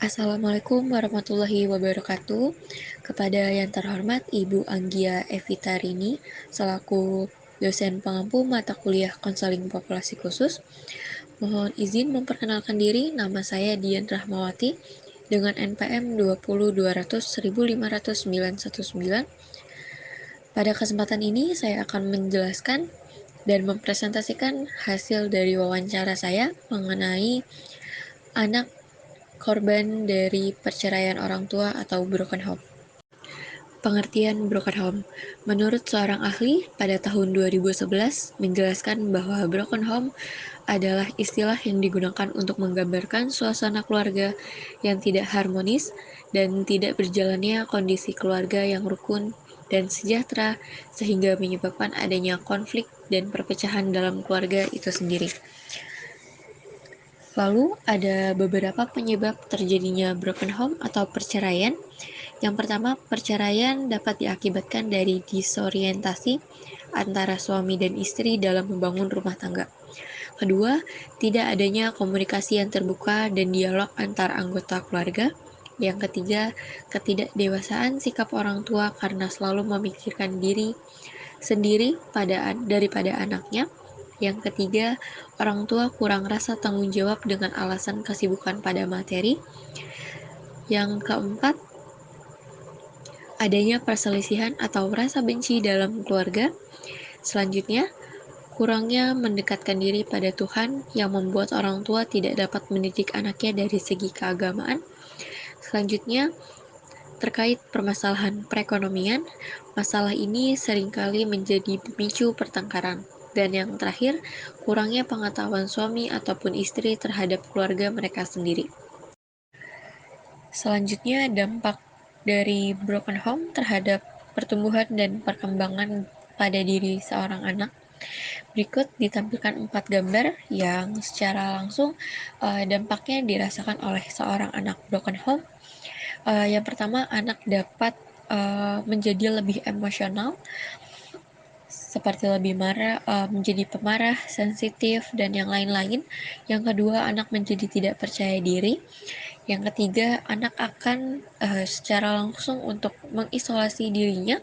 Assalamualaikum warahmatullahi wabarakatuh. Kepada yang terhormat Ibu Anggia Evitarini, selaku dosen pengampu mata kuliah konseling populasi khusus, mohon izin memperkenalkan diri. Nama saya Dian Rahmawati dengan NPM 202010015919. Pada kesempatan ini saya akan menjelaskan dan mempresentasikan hasil dari wawancara saya mengenai anak korban dari perceraian orang tua atau broken home. Pengertian broken home. Menurut seorang ahli pada tahun 2011 menjelaskan bahwa broken home adalah istilah yang digunakan untuk menggambarkan suasana keluarga yang tidak harmonis dan tidak berjalannya kondisi keluarga yang rukun dan sejahtera sehingga menyebabkan adanya konflik dan perpecahan dalam keluarga itu sendiri. Lalu ada beberapa penyebab terjadinya broken home atau perceraian. Yang pertama, perceraian dapat diakibatkan dari disorientasi antara suami dan istri dalam membangun rumah tangga. Kedua, tidak adanya komunikasi yang terbuka dan dialog antar anggota keluarga. Yang ketiga, ketidakdewasaan sikap orang tua karena selalu memikirkan diri sendiri daripada anaknya. Yang ketiga, orang tua kurang rasa tanggung jawab dengan alasan kesibukan pada materi. Yang keempat, adanya perselisihan atau rasa benci dalam keluarga. Selanjutnya, kurangnya mendekatkan diri pada Tuhan yang membuat orang tua tidak dapat mendidik anaknya dari segi keagamaan. Selanjutnya, terkait permasalahan perekonomian, masalah ini seringkali menjadi pemicu pertengkaran. Dan yang terakhir, kurangnya pengetahuan suami ataupun istri terhadap keluarga mereka sendiri. Selanjutnya, dampak dari broken home terhadap pertumbuhan dan perkembangan pada diri seorang anak. Berikut ditampilkan 4 gambar yang secara langsung dampaknya dirasakan oleh seorang anak broken home. Yang pertama, anak dapat menjadi lebih emosional, seperti lebih marah, menjadi pemarah, sensitif, dan yang lain-lain. Yang kedua, anak menjadi tidak percaya diri. Yang ketiga, anak akan secara langsung untuk mengisolasi dirinya,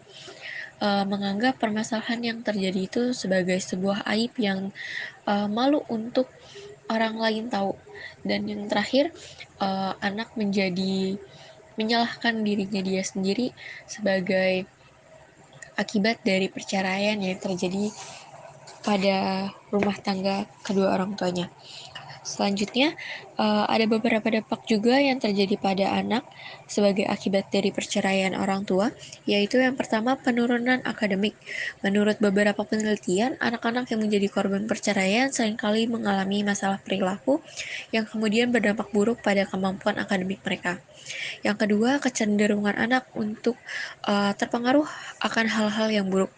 menganggap permasalahan yang terjadi itu sebagai sebuah aib yang malu untuk orang lain tahu. Dan yang terakhir, anak menjadi menyalahkan dirinya dia sendiri sebagai akibat dari perceraian yang terjadi pada rumah tangga kedua orang tuanya. Selanjutnya, ada beberapa dampak juga yang terjadi pada anak sebagai akibat dari perceraian orang tua, yaitu yang pertama, penurunan akademik. Menurut beberapa penelitian, anak-anak yang menjadi korban perceraian seringkali mengalami masalah perilaku yang kemudian berdampak buruk pada kemampuan akademik mereka. Yang kedua, kecenderungan anak untuk terpengaruh akan hal-hal yang buruk.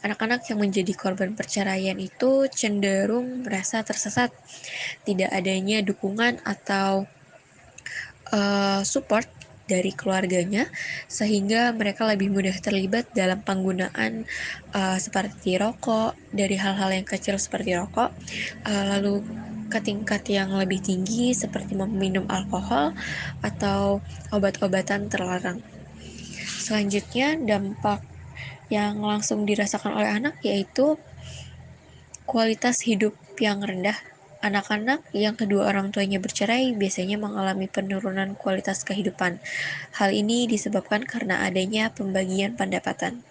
Anak-anak yang menjadi korban perceraian itu cenderung merasa tersesat, tidak adanya dukungan atau support dari keluarganya, sehingga mereka lebih mudah terlibat dalam penggunaan seperti rokok, dari hal-hal yang kecil seperti rokok, lalu ke tingkat yang lebih tinggi seperti meminum alkohol atau obat-obatan terlarang. Selanjutnya, dampak yang langsung dirasakan oleh anak yaitu kualitas hidup yang rendah. Anak-anak yang kedua orang tuanya bercerai biasanya mengalami penurunan kualitas kehidupan. Hal ini disebabkan karena adanya pembagian pendapatan.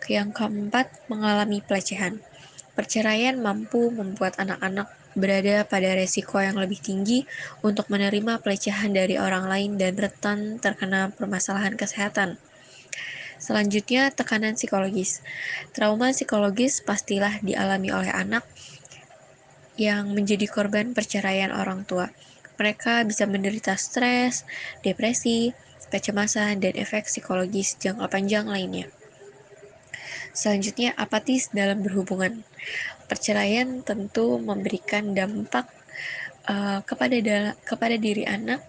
Yang keempat, mengalami pelecehan. Perceraian mampu membuat anak-anak berada pada resiko yang lebih tinggi untuk menerima pelecehan dari orang lain dan rentan terkena permasalahan kesehatan. Selanjutnya, tekanan psikologis. Trauma psikologis pastilah dialami oleh anak yang menjadi korban perceraian orang tua. Mereka bisa menderita stres, depresi, kecemasan, dan efek psikologis jangka panjang lainnya. Selanjutnya, apatis dalam berhubungan. Perceraian tentu memberikan dampak kepada diri anak,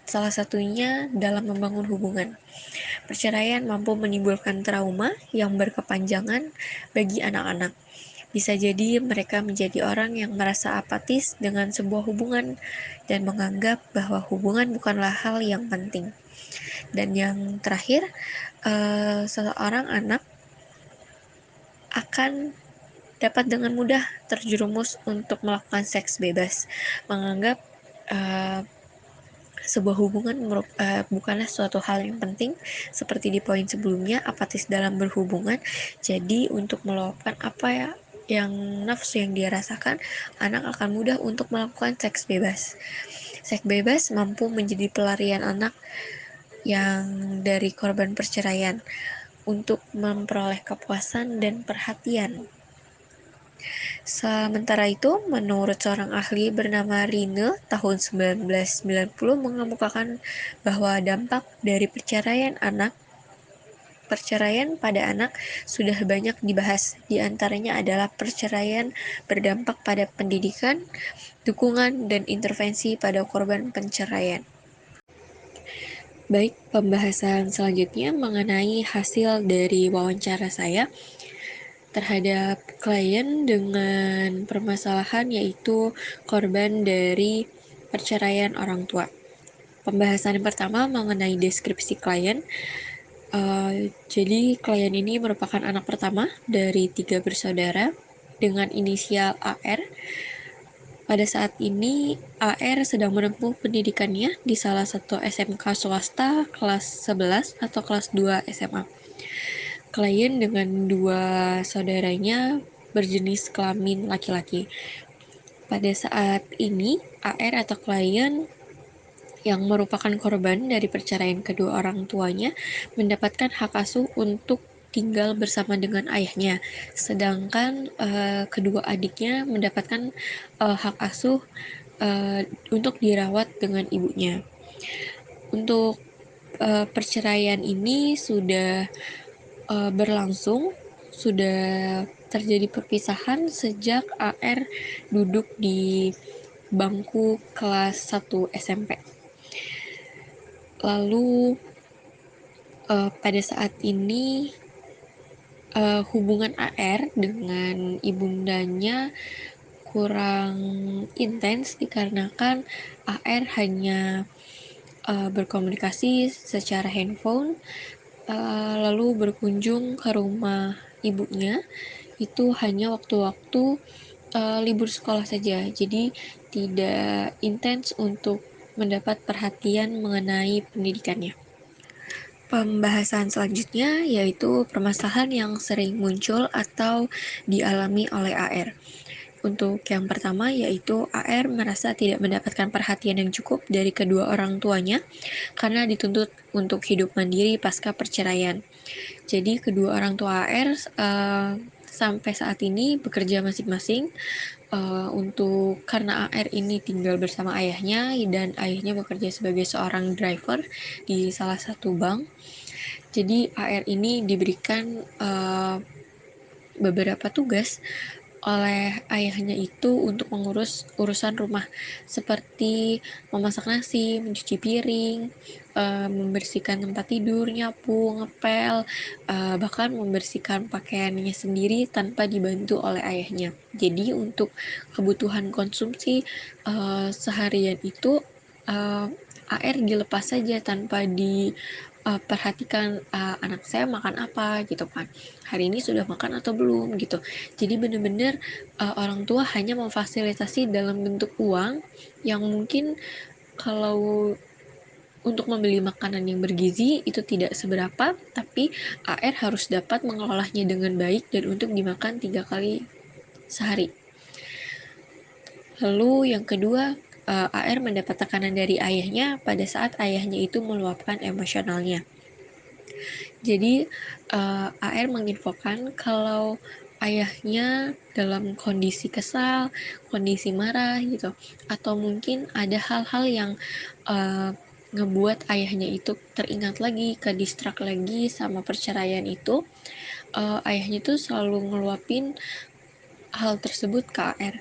salah satunya dalam membangun hubungan. Perceraian mampu menimbulkan trauma yang berkepanjangan bagi anak-anak. Bisa jadi mereka menjadi orang yang merasa apatis dengan sebuah hubungan dan menganggap bahwa hubungan bukanlah hal yang penting. Dan yang terakhir, seseorang anak akan dapat dengan mudah terjerumus untuk melakukan seks bebas, menganggap sebuah hubungan bukanlah suatu hal yang penting, seperti di poin sebelumnya, apatis dalam berhubungan. Jadi untuk meluapkan apa yang nafsu yang dia rasakan, anak akan mudah untuk melakukan seks bebas. Seks bebas mampu menjadi pelarian anak yang dari korban perceraian untuk memperoleh kepuasan dan perhatian. Sementara itu, menurut seorang ahli bernama Rine tahun 1990 mengemukakan bahwa dampak dari perceraian pada anak sudah banyak dibahas. Di antaranya adalah perceraian berdampak pada pendidikan, dukungan, dan intervensi pada korban perceraian. Baik, pembahasan selanjutnya mengenai hasil dari wawancara saya terhadap klien dengan permasalahan yaitu korban dari perceraian orang tua. Pembahasan yang pertama mengenai deskripsi klien. Jadi klien ini merupakan anak pertama dari 3 bersaudara dengan inisial AR. Pada saat ini AR sedang menempuh pendidikannya di salah satu SMK swasta kelas 11 atau kelas 2 SMA. Klien dengan 2 saudaranya berjenis kelamin laki-laki. Pada saat ini, AR atau klien yang merupakan korban dari perceraian kedua orang tuanya mendapatkan hak asuh untuk tinggal bersama dengan ayahnya, sedangkan kedua adiknya mendapatkan hak asuh untuk dirawat dengan ibunya. Untuk perceraian ini sudah berlangsung, sudah terjadi perpisahan sejak AR duduk di bangku kelas 1 SMP. Lalu pada saat ini hubungan AR dengan ibundanya kurang intens dikarenakan AR hanya berkomunikasi secara handphone, lalu berkunjung ke rumah ibunya itu hanya waktu-waktu libur sekolah saja, jadi tidak intens untuk mendapat perhatian mengenai pendidikannya. Pembahasan selanjutnya yaitu permasalahan yang sering muncul atau dialami oleh AR. Untuk yang pertama yaitu AR merasa tidak mendapatkan perhatian yang cukup dari kedua orang tuanya karena dituntut untuk hidup mandiri pasca perceraian. Jadi kedua orang tua AR sampai saat ini bekerja masing-masing karena AR ini tinggal bersama ayahnya dan ayahnya bekerja sebagai seorang driver di salah satu bank. Jadi AR ini diberikan beberapa tugas oleh ayahnya itu untuk mengurus urusan rumah seperti memasak nasi, mencuci piring, membersihkan tempat tidur, nyapu, ngepel, bahkan membersihkan pakaiannya sendiri tanpa dibantu oleh ayahnya. Jadi untuk kebutuhan konsumsi seharian itu AR dilepas saja tanpa diperhatikan anak saya makan apa gitu kan, hari ini sudah makan atau belum gitu. Jadi benar-benar orang tua hanya memfasilitasi dalam bentuk uang yang mungkin kalau untuk membeli makanan yang bergizi itu tidak seberapa, tapi AR harus dapat mengolahnya dengan baik dan untuk dimakan 3 kali sehari. Lalu yang kedua, AR mendapat tekanan dari ayahnya pada saat ayahnya itu meluapkan emosionalnya. Jadi AR menginfokan kalau ayahnya dalam kondisi kesal, kondisi marah gitu, atau mungkin ada hal-hal yang ngebuat ayahnya itu teringat lagi, ke-distract lagi sama perceraian itu. Ayahnya tuh selalu ngeluapin hal tersebut ke AR.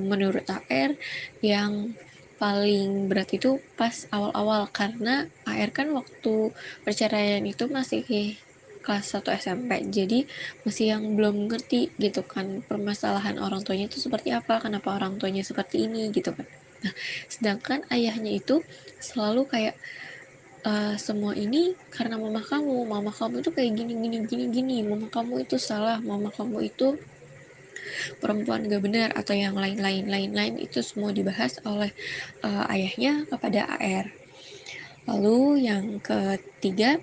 Menurut AR yang paling berat itu pas awal-awal karena AR kan waktu perceraian itu masih kelas 1 SMP, jadi masih yang belum ngerti gitu kan permasalahan orang tuanya itu seperti apa, kenapa orang tuanya seperti ini gitu kan. Nah, sedangkan ayahnya itu selalu kayak semua ini karena mama kamu itu kayak gini gini gini gini, mama kamu itu salah, mama kamu itu perempuan gak benar atau yang lain-lain itu semua dibahas oleh ayahnya kepada AR. Lalu yang ketiga,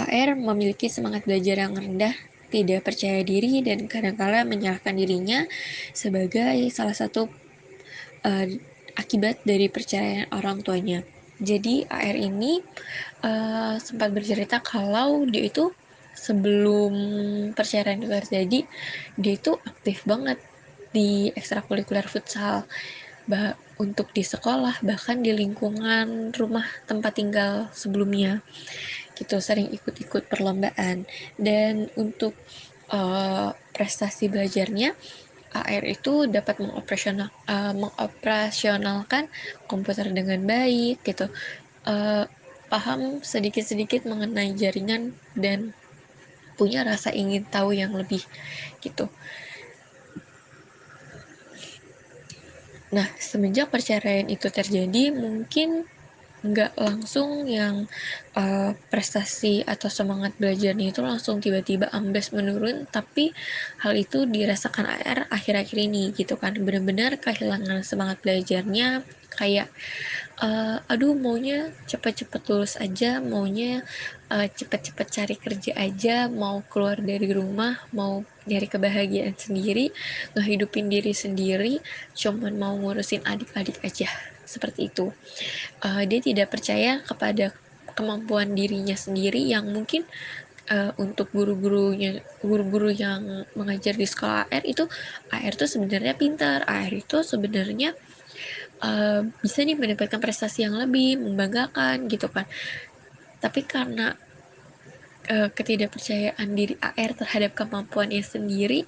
AR memiliki semangat belajar yang rendah, tidak percaya diri, dan kadang-kala menyalahkan dirinya sebagai salah satu uh, akibat dari perceraian orang tuanya. Jadi AR ini sempat bercerita kalau dia itu sebelum perceraian itu terjadi, dia itu aktif banget di ekstrakurikuler futsal, untuk di sekolah, bahkan di lingkungan rumah tempat tinggal sebelumnya gitu, sering ikut-ikut perlombaan. Dan untuk prestasi belajarnya, AR itu dapat mengoperasionalkan komputer dengan baik gitu, paham sedikit-sedikit mengenai jaringan dan punya rasa ingin tahu yang lebih gitu. Nah, semenjak perceraian itu terjadi, mungkin nggak langsung yang prestasi atau semangat belajarnya itu langsung tiba-tiba amblas menurun, tapi hal itu dirasakan AR akhir-akhir ini gitu kan, benar-benar kehilangan semangat belajarnya, kayak aduh maunya cepet-cepet lulus aja, maunya cepet-cepet cari kerja aja, mau keluar dari rumah, mau nyari kebahagiaan sendiri, ngehidupin diri sendiri, cuman mau ngurusin adik-adik aja, seperti itu. Dia tidak percaya kepada kemampuan dirinya sendiri yang mungkin untuk guru-guru yang mengajar di sekolah AR itu sebenarnya pintar, AR itu sebenarnya bisa nih mendapatkan prestasi yang lebih membanggakan gitu kan, tapi karena ketidakpercayaan diri AR terhadap kemampuannya sendiri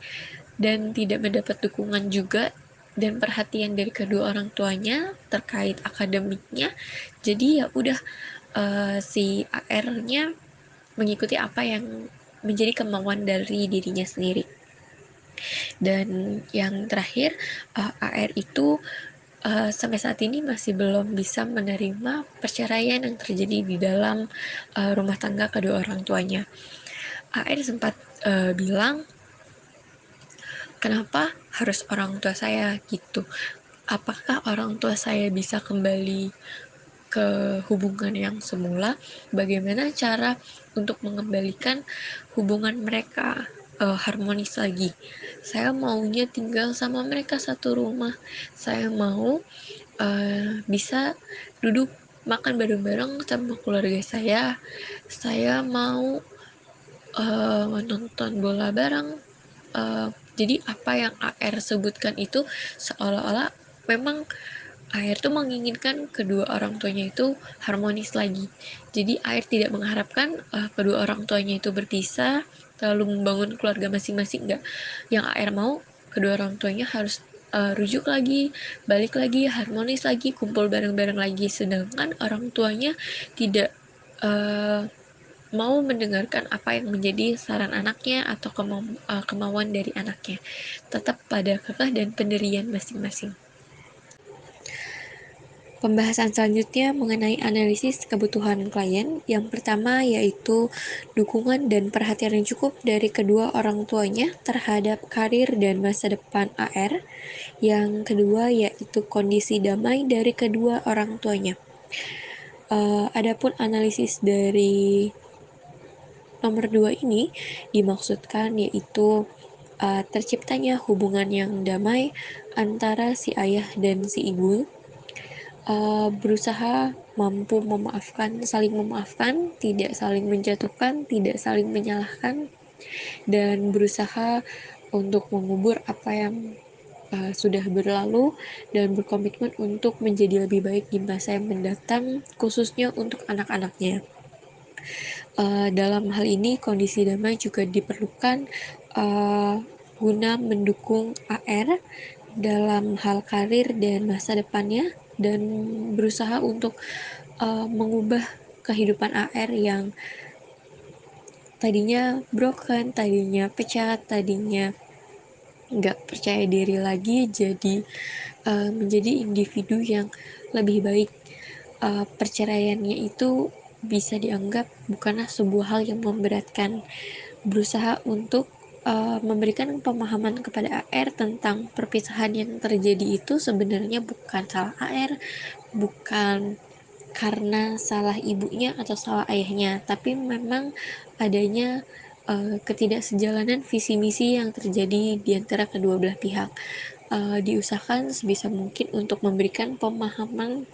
dan tidak mendapat dukungan juga dan perhatian dari kedua orang tuanya terkait akademiknya, jadi ya udah, si AR-nya mengikuti apa yang menjadi kemauan dari dirinya sendiri. Dan yang terakhir, AR itu sampai saat ini masih belum bisa menerima perceraian yang terjadi di dalam rumah tangga kedua orang tuanya. AR sempat bilang, kenapa harus orang tua saya gitu? Apakah orang tua saya bisa kembali ke hubungan yang semula? Bagaimana cara untuk mengembalikan hubungan mereka harmonis lagi? Saya maunya tinggal sama mereka satu rumah. Saya mau bisa duduk makan bareng-bareng sama keluarga saya. Saya mau nonton bola bareng. Jadi apa yang AR sebutkan itu seolah-olah memang AR tuh menginginkan kedua orang tuanya itu harmonis lagi. Jadi AR tidak mengharapkan kedua orang tuanya itu berpisah lalu membangun keluarga masing-masing, enggak. Yang AR mau kedua orang tuanya harus rujuk lagi, balik lagi, harmonis lagi, kumpul bareng-bareng lagi. Sedangkan orang tuanya tidak uh, mau mendengarkan apa yang menjadi saran anaknya atau kemauan dari anaknya. Tetap pada kekeh dan pendirian masing-masing. Pembahasan selanjutnya mengenai analisis kebutuhan klien. Yang pertama yaitu dukungan dan perhatian yang cukup dari kedua orang tuanya terhadap karir dan masa depan AR. Yang kedua yaitu kondisi damai dari kedua orang tuanya. Adapun analisis dari nomor 2 ini dimaksudkan yaitu terciptanya hubungan yang damai antara si ayah dan si ibu, berusaha mampu saling memaafkan, tidak saling menjatuhkan, tidak saling menyalahkan, dan berusaha untuk mengubur apa yang sudah berlalu dan berkomitmen untuk menjadi lebih baik di masa yang mendatang, khususnya untuk anak-anaknya. Dalam hal ini kondisi damai juga diperlukan guna mendukung AR dalam hal karir dan masa depannya, dan berusaha untuk mengubah kehidupan AR yang tadinya broken, tadinya pecat, tadinya nggak percaya diri lagi, jadi menjadi individu yang lebih baik. Perceraiannya itu bisa dianggap bukanlah sebuah hal yang memberatkan. Berusaha untuk memberikan pemahaman kepada AR tentang perpisahan yang terjadi itu sebenarnya bukan salah AR, bukan karena salah ibunya atau salah ayahnya, tapi memang adanya ketidaksejalanan visi misi yang terjadi di antara kedua belah pihak. Diusahakan sebisa mungkin untuk memberikan pemahaman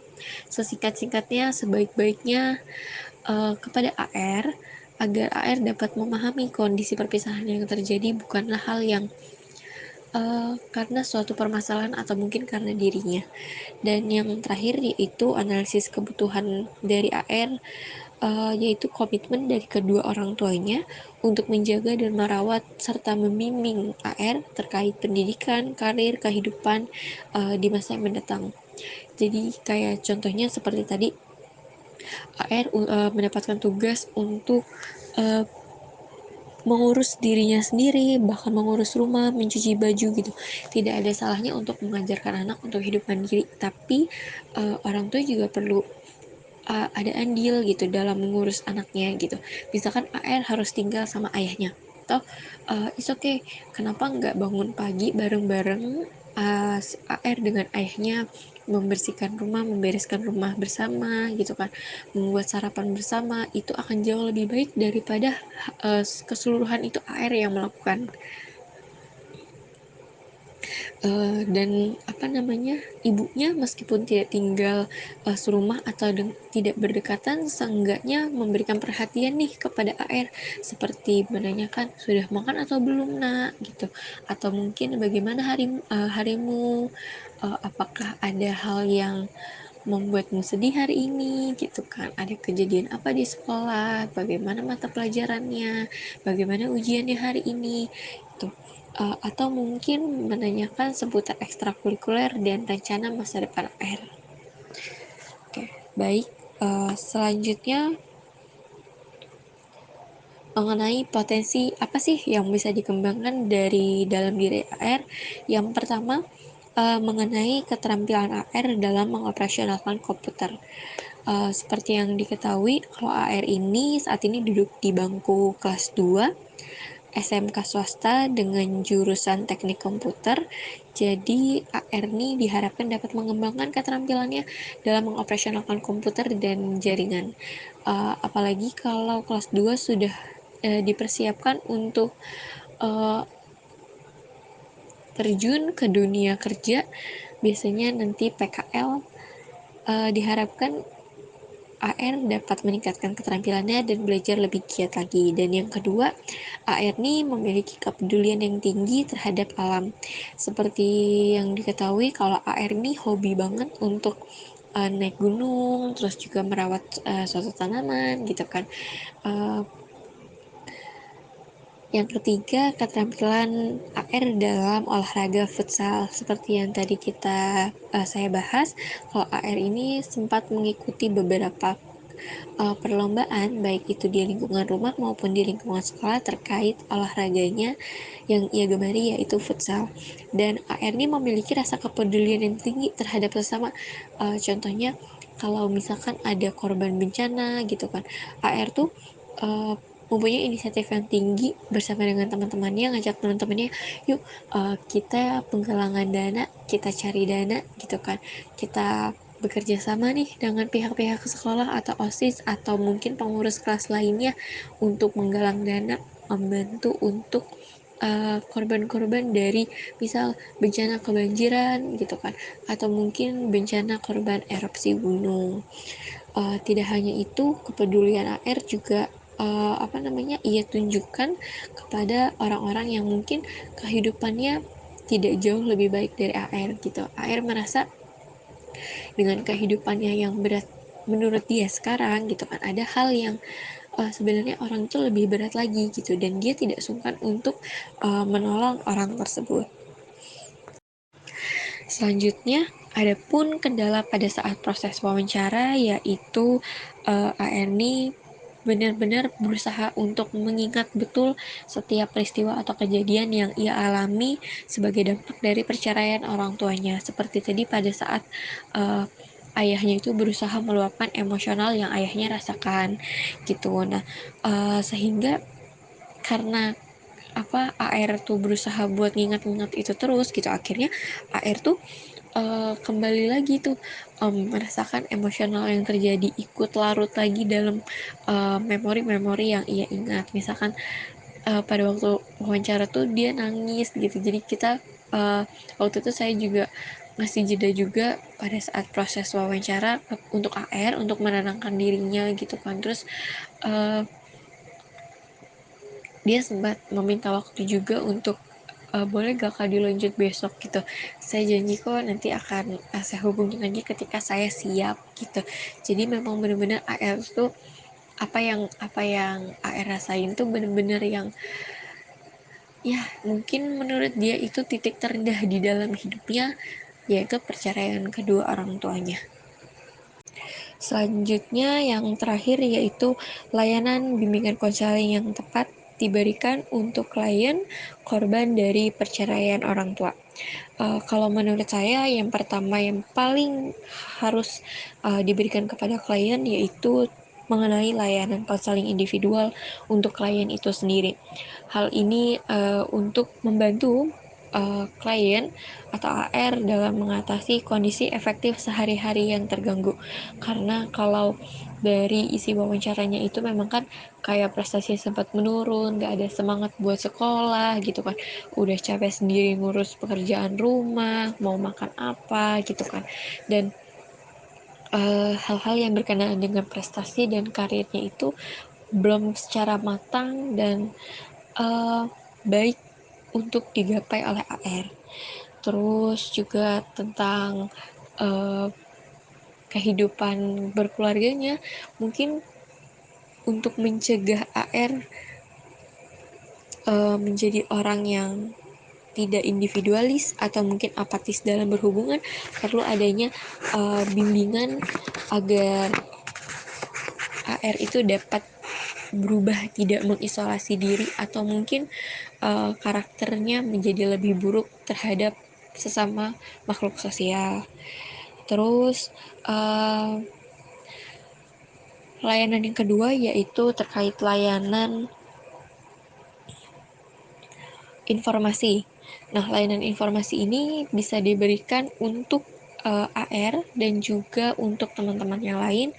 sesingkat-singkatnya, sebaik-baiknya kepada AR, agar AR dapat memahami kondisi perpisahan yang terjadi bukanlah hal yang karena suatu permasalahan atau mungkin karena dirinya. Dan yang terakhir yaitu analisis kebutuhan dari AR, yaitu komitmen dari kedua orang tuanya untuk menjaga dan merawat serta membimbing AR terkait pendidikan, karir, kehidupan di masa yang mendatang. Jadi kayak contohnya seperti tadi, AR mendapatkan tugas untuk uh, mengurus dirinya sendiri, bahkan mengurus rumah, mencuci baju gitu. Tidak ada salahnya untuk mengajarkan anak untuk hidup mandiri, tapi orang tua juga perlu ada andil gitu dalam mengurus anaknya gitu. Misalkan AR harus tinggal sama ayahnya, atau it's okay, kenapa nggak bangun pagi bareng-bareng AR dengan ayahnya, membersihkan rumah, membereskan rumah bersama gitu kan, membuat sarapan bersama, itu akan jauh lebih baik daripada keseluruhan itu AR yang melakukan. Dan apa namanya, ibunya meskipun tidak tinggal serumah atau tidak berdekatan, seenggaknya memberikan perhatian nih kepada AR, seperti menanyakan sudah makan atau belum nak gitu, atau mungkin bagaimana harimu, apakah ada hal yang membuatmu sedih hari ini gitu kan, ada kejadian apa di sekolah, bagaimana mata pelajarannya, bagaimana ujiannya hari ini gitu. Atau mungkin menanyakan seputar ekstrakurikuler dan rencana masa depan AR. Oke, baik. Selanjutnya mengenai potensi apa sih yang bisa dikembangkan dari dalam diri AR. Yang pertama, mengenai keterampilan AR dalam mengoperasionalkan komputer. Seperti yang diketahui, kalau AR ini saat ini duduk di bangku kelas 2 SMK swasta dengan jurusan teknik komputer. Jadi AR ini diharapkan dapat mengembangkan keterampilannya dalam mengoperasionalkan komputer dan jaringan. Apalagi kalau kelas 2 sudah dipersiapkan untuk uh, terjun ke dunia kerja, biasanya nanti PKL, diharapkan AR dapat meningkatkan keterampilannya dan belajar lebih giat lagi. Dan yang kedua, AR ini memiliki kepedulian yang tinggi terhadap alam. Seperti yang diketahui, kalau AR ini hobi banget untuk naik gunung, terus juga merawat suatu tanaman gitu kan. Uh, yang ketiga, keterampilan AR dalam olahraga futsal. Seperti yang tadi saya bahas, kalau AR ini sempat mengikuti beberapa perlombaan, baik itu di lingkungan rumah maupun di lingkungan sekolah terkait olahraganya yang ia gemari, yaitu futsal. Dan AR ini memiliki rasa kepedulian yang tinggi terhadap sesama. Contohnya kalau misalkan ada korban bencana gitu kan, AR tuh mempunyai inisiatif yang tinggi bersama dengan teman-temannya, ngajak teman-temannya, yuk kita penggalangan dana, kita cari dana gitu kan, kita bekerja sama nih dengan pihak-pihak sekolah atau OSIS atau mungkin pengurus kelas lainnya untuk menggalang dana, membantu untuk korban-korban dari misal bencana kebanjiran gitu kan, atau mungkin bencana korban erupsi gunung. Tidak hanya itu, kepedulian AR juga ia tunjukkan kepada orang-orang yang mungkin kehidupannya tidak jauh lebih baik dari AR gitu. AR merasa dengan kehidupannya yang berat menurut dia sekarang gitu kan, ada hal yang sebenarnya orang itu lebih berat lagi gitu, dan dia tidak sungkan untuk menolong orang tersebut. Selanjutnya, ada pun kendala pada saat proses wawancara, yaitu AR ini benar-benar berusaha untuk mengingat betul setiap peristiwa atau kejadian yang ia alami sebagai dampak dari perceraian orang tuanya. Seperti tadi pada saat uh, ayahnya itu berusaha meluapkan emosional yang ayahnya rasakan gitu. Nah, sehingga karena AR tuh berusaha buat ngingat-ngingat itu terus gitu, akhirnya AR tuh kembali lagi tuh merasakan emosional yang terjadi, ikut larut lagi dalam memori-memori yang ia ingat. Misalkan pada waktu wawancara tuh dia nangis gitu, jadi kita waktu itu saya juga ngasih jeda juga pada saat proses wawancara untuk AR untuk menenangkan dirinya gitu kan. Terus dia sempat meminta waktu juga untuk boleh gak kak dilanjut besok gitu, saya janji kok nanti akan saya hubungi lagi ketika saya siap gitu. Jadi memang benar-benar AR tuh apa yang AR rasain tuh benar-benar yang ya mungkin menurut dia itu titik terendah di dalam hidupnya, yaitu perceraian kedua orang tuanya. Selanjutnya yang terakhir yaitu layanan bimbingan konseling yang tepat diberikan untuk klien korban dari perceraian orang tua. Kalau menurut saya yang pertama yang paling harus diberikan kepada klien yaitu mengenai layanan konseling individual untuk klien itu sendiri. Hal ini untuk membantu klien atau AR dalam mengatasi kondisi efektif sehari-hari yang terganggu. Karena kalau dari isi wawancaranya itu memang kan kayak prestasi sempat menurun, gak ada semangat buat sekolah gitu kan, udah capek sendiri ngurus pekerjaan rumah, mau makan apa gitu kan. Dan hal-hal yang berkenaan dengan prestasi dan karirnya itu belum secara matang dan baik untuk digapai oleh AR. Terus juga tentang kehidupan berkeluarganya, mungkin untuk mencegah AR menjadi orang yang tidak individualis atau mungkin apatis dalam berhubungan, perlu adanya bimbingan agar AR itu dapat berubah, tidak mengisolasi diri atau mungkin karakternya menjadi lebih buruk terhadap sesama makhluk sosial. Terus layanan yang kedua yaitu terkait layanan informasi. Nah, layanan informasi ini bisa diberikan untuk AR dan juga untuk teman-teman yang lain,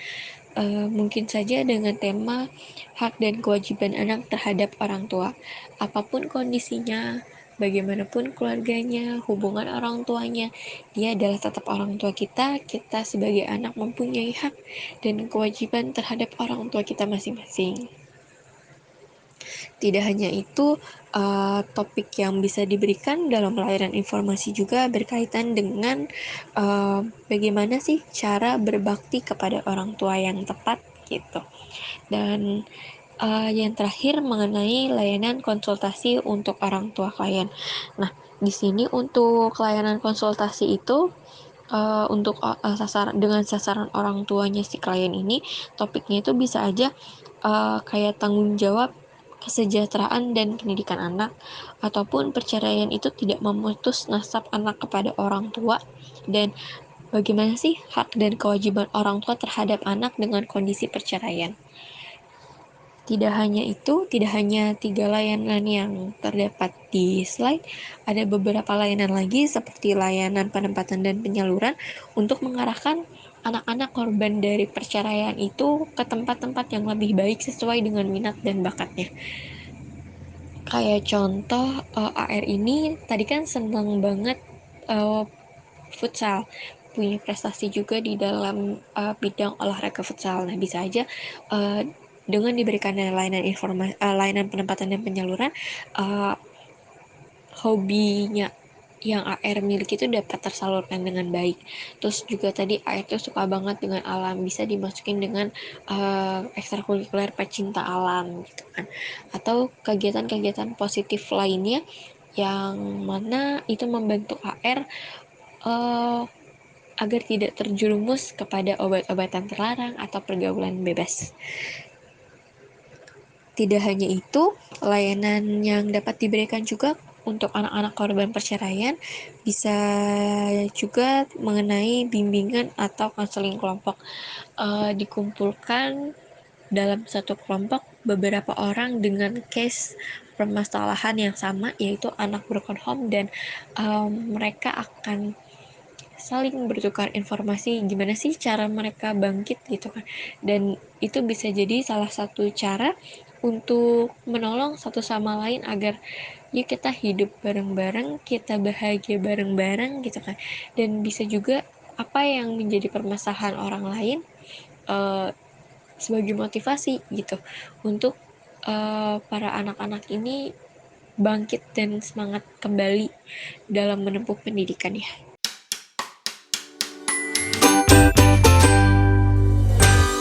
mungkin saja dengan tema hak dan kewajiban anak terhadap orang tua. Apapun kondisinya, bagaimanapun keluarganya, hubungan orang tuanya, dia adalah tetap orang tua kita. Kita sebagai anak mempunyai hak dan kewajiban terhadap orang tua kita masing-masing. Tidak hanya itu, topik yang bisa diberikan dalam layanan informasi juga berkaitan dengan bagaimana sih cara berbakti kepada orang tua yang tepat gitu. Dan yang terakhir mengenai layanan konsultasi untuk orang tua klien. Nah, di sini untuk layanan konsultasi itu untuk dengan sasaran orang tuanya si klien ini, topiknya itu bisa aja kayak tanggung jawab kesejahteraan dan pendidikan anak, ataupun perceraian itu tidak memutus nasab anak kepada orang tua, dan bagaimana sih hak dan kewajiban orang tua terhadap anak dengan kondisi perceraian. Tidak hanya itu, tidak hanya 3 layanan yang terdapat di slide, ada beberapa layanan lagi seperti layanan penempatan dan penyaluran untuk mengarahkan anak-anak korban dari perceraian itu ke tempat-tempat yang lebih baik sesuai dengan minat dan bakatnya. Kayak contoh AR ini tadi kan senang banget futsal, punya prestasi juga di dalam bidang olahraga futsal. Nah, bisa aja dengan diberikan layanan penempatan dan penyaluran, hobinya yang AR miliki itu dapat tersalurkan dengan baik. Terus juga tadi AR tuh suka banget dengan alam, bisa dimasukin dengan ekstrakurikuler pecinta alam gitu kan. Atau kegiatan-kegiatan positif lainnya yang mana itu membantu AR agar tidak terjerumus kepada obat-obatan terlarang atau pergaulan bebas. Tidak hanya itu, layanan yang dapat diberikan juga untuk anak-anak korban perceraian bisa juga mengenai bimbingan atau konseling kelompok. Dikumpulkan dalam satu kelompok beberapa orang dengan case permasalahan yang sama, yaitu anak broken home, dan mereka akan saling bertukar informasi gimana sih cara mereka bangkit gitu kan. Dan itu bisa jadi salah satu cara untuk menolong satu sama lain agar yuk kita hidup bareng-bareng, kita bahagia bareng-bareng gitu kan. Dan bisa juga apa yang menjadi permasalahan orang lain uh, sebagai motivasi gitu untuk para anak-anak ini bangkit dan semangat kembali dalam menempuh pendidikannya.